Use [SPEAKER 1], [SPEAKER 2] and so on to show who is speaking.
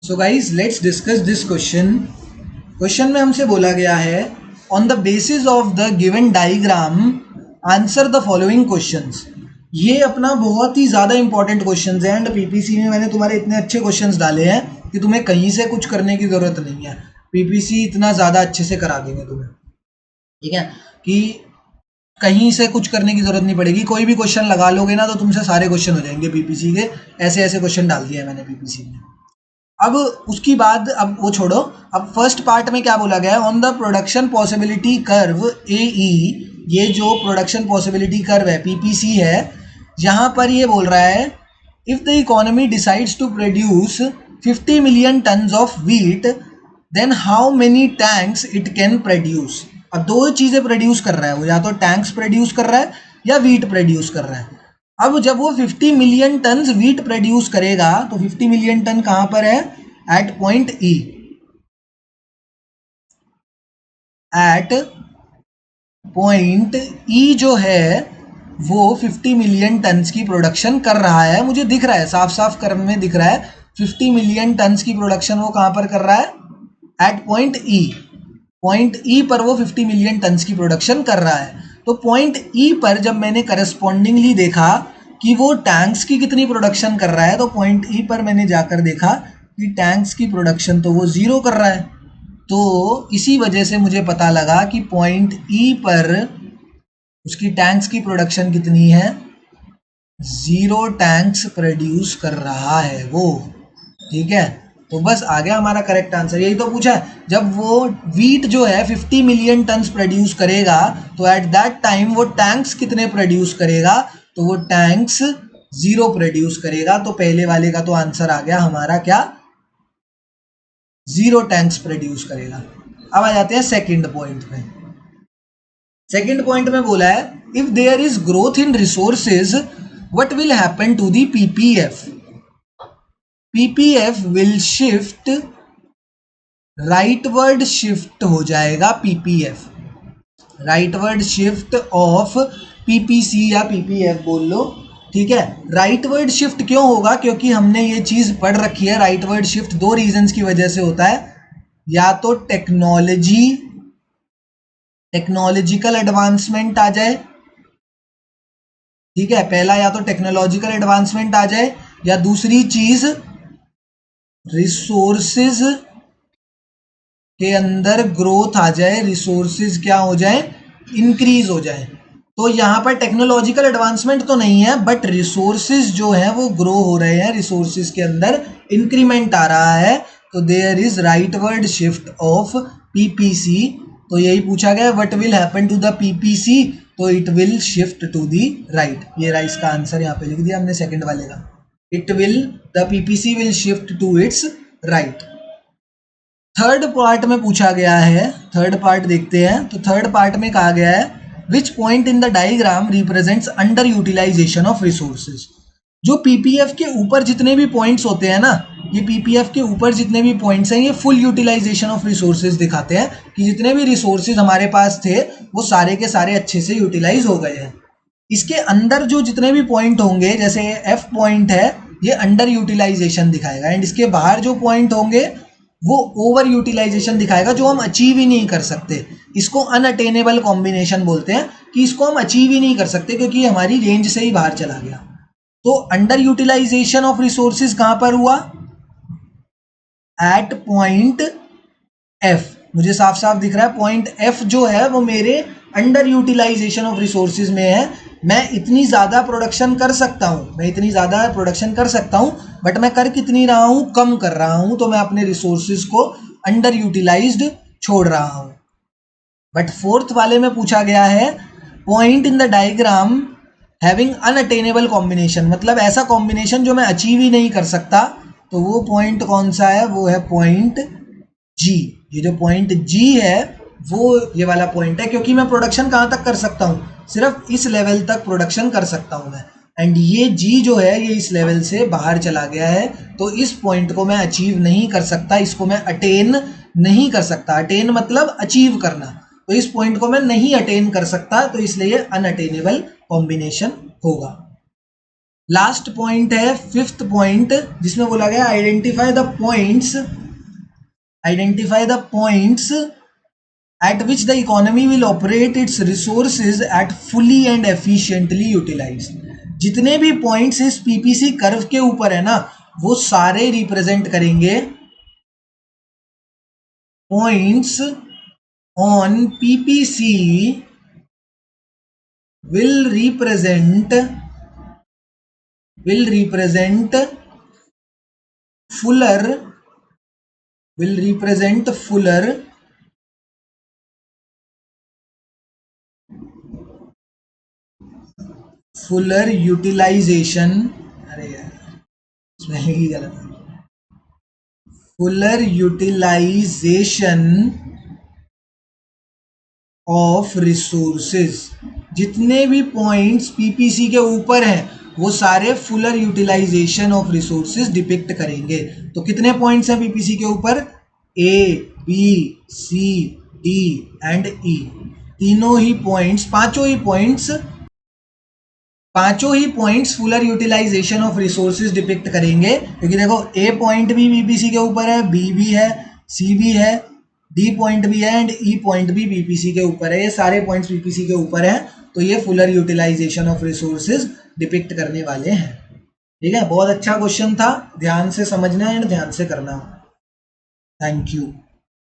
[SPEAKER 1] So guys let's discuss this question. Question में हमसे बोला गया है on the basis of the given diagram answer the following questions. ये अपना बहुत ही ज़्यादा इंपॉर्टेंट क्वेश्चंस है एंड पीपीसी में मैंने तुम्हारे इतने अच्छे क्वेश्चंस डाले हैं कि तुम्हें कहीं से कुछ करने की ज़रूरत नहीं है। पीपीसी इतना ज़्यादा अच्छे से करा देंगे तुम्हें, ठीक है, कि कहीं से कुछ करने की जरूरत नहीं पड़ेगी। कोई भी क्वेश्चन लगा लोगे ना तो तुमसे सारे क्वेश्चन हो जाएंगे पीपीसी के। ऐसे ऐसे क्वेश्चन डाल दिए हैं मैंने पीपीसी में। अब उसकी बाद अब वो छोड़ो, अब फर्स्ट पार्ट में क्या बोला गया है, on the production possibility curve AE। ये जो प्रोडक्शन पॉसिबिलिटी कर्व है पीपीसी है, यहाँ पर ये बोल रहा है if the economy decides to produce 50 million tons of wheat then how many tanks it can produce. अब दो चीज़ें प्रोड्यूस कर रहा है वो, या तो टैंक्स प्रोड्यूस कर रहा है या व्हीट प्रोड्यूस कर रहा है। अब जब वो 50 मिलियन टन व्हीट प्रोड्यूस करेगा तो 50 मिलियन टन कहां पर है, at point E। At point E जो है वो 50 मिलियन टन की प्रोडक्शन कर रहा है। मुझे दिख रहा है साफ साफ कर्व में दिख रहा है 50 मिलियन टन की प्रोडक्शन वो कहां पर कर रहा है, at point E। Point E पर वो 50 मिलियन टन की प्रोडक्शन कर रहा है। तो पॉइंट E पर जब मैंने करस्पॉन्डिंगली देखा कि वो टैंक्स की कितनी प्रोडक्शन कर रहा है, तो पॉइंट E पर मैंने जाकर देखा कि टैंक्स की प्रोडक्शन तो वो 0 कर रहा है। तो इसी वजह से मुझे पता लगा कि पॉइंट E पर उसकी टैंक्स की प्रोडक्शन कितनी है, 0 टैंक्स प्रोड्यूस कर रहा है वो, ठीक है। तो बस आ गया हमारा करेक्ट आंसर। यही तो पूछा है, जब वो व्हीट जो है 50 मिलियन टन्स प्रोड्यूस करेगा तो एट दैट टाइम वो टैंक्स कितने प्रोड्यूस करेगा, तो वो टैंक्स 0 प्रोड्यूस करेगा। तो पहले वाले का तो आंसर आ गया हमारा क्या, 0 टैंक्स प्रोड्यूस करेगा। अब आ जाते हैं सेकंड पॉइंट में। सेकंड पॉइंट में बोला है if there is growth in resources what will happen to the PPF. PPF will shift, rightward shift हो जाएगा PPF, rightward shift of PPC या पीपीएफ बोल लो, ठीक है। राइटवर्ड शिफ्ट क्यों होगा, क्योंकि हमने ये चीज पढ़ रखी है। राइटवर्ड शिफ्ट दो रीजंस की वजह से होता है, या तो टेक्नोलॉजिकल एडवांसमेंट आ जाए, ठीक है, पहला या तो टेक्नोलॉजिकल एडवांसमेंट आ जाए, या दूसरी चीज रिसोर्सेज के अंदर ग्रोथ आ जाए, रिसोर्सेज क्या हो जाए, इंक्रीज हो जाए। तो यहाँ पर टेक्नोलॉजिकल एडवांसमेंट तो नहीं है बट रिसोर्सेज जो है वो ग्रो हो रहे हैं, रिसोर्सेज के अंदर इंक्रीमेंट आ रहा है। तो there is rightward shift of PPC. तो यही पूछा गया what will happen to the PPC, तो it will shift to the right. ये रहा इसका आंसर, यहाँ पे लिख दिया हमने सेकंड वाले का, it will, the PPC will shift to its right. Third part में पूछा गया है, थर्ड पार्ट देखते हैं। तो थर्ड पार्ट में कहा गया है which point in the diagram represents under utilisation of resources. जो पीपीएफ के ऊपर जितने भी पॉइंट्स होते हैं ना, ये पीपीएफ के ऊपर जितने भी पॉइंट्स हैं ये फुल यूटिलाइजेशन ऑफ रिसोर्सेज दिखाते हैं कि जितने भी रिसोर्सेज हमारे पास थे वो सारे के सारे अच्छे से यूटिलाइज हो गए हैं। इसके अंदर जो जितने भी पॉइंट होंगे, जैसे एफ पॉइंट है, ये अंडर यूटिलाइजेशन दिखाएगा, एंड इसके बाहर जो पॉइंट होंगे वो ओवर यूटिलाइजेशन दिखाएगा, जो हम अचीव ही नहीं कर सकते। इसको अनअटेनेबल कॉम्बिनेशन बोलते हैं, कि इसको हम अचीव ही नहीं कर सकते क्योंकि हमारी रेंज से ही बाहर चला गया। तो अंडर यूटिलाइजेशन ऑफ रिसोर्सेज कहां पर हुआ, एट पॉइंट एफ। मुझे साफ साफ दिख रहा है पॉइंट एफ जो है वो मेरे अंडर यूटिलाइजेशन ऑफ रिसोर्सेज में है। मैं इतनी ज्यादा प्रोडक्शन कर सकता हूं, बट मैं कर कितनी रहा हूं, कम कर रहा हूं। तो मैं अपने रिसोर्सेज को अंडर यूटिलाइज्ड छोड़ रहा हूं। बट फोर्थ वाले में पूछा गया है point in the diagram having unattainable combination, मतलब ऐसा कॉम्बिनेशन जो मैं अचीव ही नहीं कर सकता। तो वो पॉइंट कौन सा है, वो है पॉइंट जी। ये जो पॉइंट जी है वो ये वाला पॉइंट है, क्योंकि मैं प्रोडक्शन कहां तक कर सकता हूं, सिर्फ इस लेवल तक प्रोडक्शन कर सकता हूं मैं, एंड ये जी जो है ये इस लेवल से बाहर चला गया है। तो इस पॉइंट को मैं अचीव नहीं कर सकता, इसको मैं अटेन नहीं कर सकता। अटेन मतलब अचीव करना, तो इस पॉइंट को मैं नहीं अटेन कर सकता, तो इसलिए अनअटेनेबल कॉम्बिनेशन होगा। लास्ट पॉइंट है फिफ्थ पॉइंट, जिसमें बोला गया identify the points at which the economy will operate its resources at fully and efficiently utilized। जितने भी पॉइंट्स इस पीपीसी कर्व के ऊपर है ना, वो सारे रिप्रेजेंट करेंगे points on PPC will represent fuller utilization, अरे यार स्पेलिंग ही गलत है, fuller utilization of resources। जितने भी पॉइंट्स पीपीसी के ऊपर हैं वो सारे fuller utilisation of resources depict करेंगे। तो कितने पॉइंट्स हैं पीपीसी के ऊपर? A, B, C, D and E. तीनों ही पॉइंट्स, पांचों ही points fuller utilisation of resources depict करेंगे। क्योंकि देखो ए पॉइंट भी बीपीसी के ऊपर है, बी भी है, सी भी है, डी पॉइंट भी है एंड ई पॉइंट भी बीपीसी के ऊपर है। ये सारे पॉइंट्स बीपीसी के ऊपर हैं, तो ये fuller utilisation of resources depict करने वाले हैं। ठीक है, बहुत अच्छा क्वेश्चन था, ध्यान से समझना है एंड ध्यान से करना। Thank you.